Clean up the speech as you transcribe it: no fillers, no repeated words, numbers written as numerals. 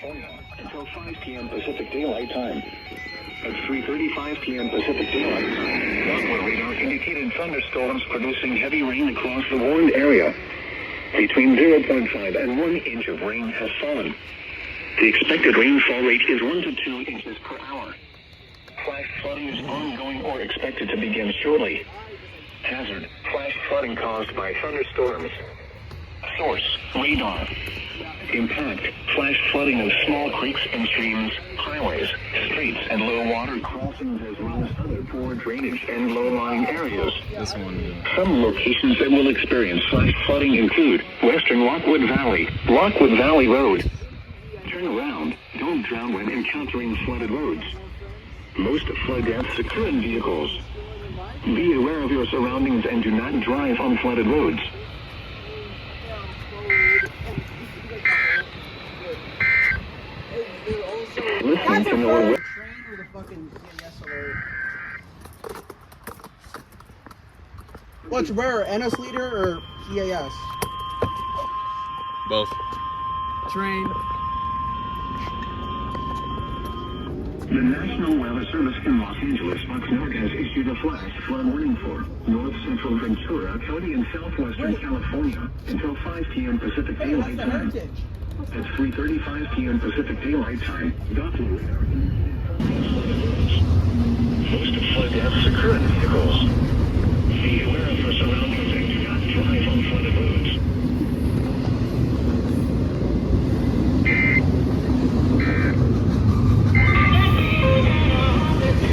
California until 5 p.m. Pacific Daylight Time. At 3:35 p.m. Pacific Daylight Time, Doppler radar indicated thunderstorms producing heavy rain across the warned area. Between 0.5 and 1 inch of rain has fallen. The expected rainfall rate is 1 to 2 inches per hour. Flash flooding is ongoing or expected to begin shortly. Hazard: flash flooding caused by thunderstorms. Source: radar. Impact: flash flooding of small creeks and streams, highways, streets, and low water crossings, as well as other poor drainage and low-lying areas. Some locations that will experience flash flooding include Western Lockwood Valley Road. Turn around. Don't drown when encountering flooded roads. Most flood deaths occur in vehicles. Be aware of your surroundings and do not drive on flooded roads. Listen to know What's rarer, NS leader or EAS? Both. Train. The National Weather Service in Los Angeles, Oxnard, has issued a flash flood warning for north central Ventura County and southwestern California until 5 p.m. Pacific Daylight Time. At 3:35 p.m. Pacific Daylight Time, Doppler radar most flood deaths occur in vehicles. Be aware of your surroundings and do not drive on flooded roads.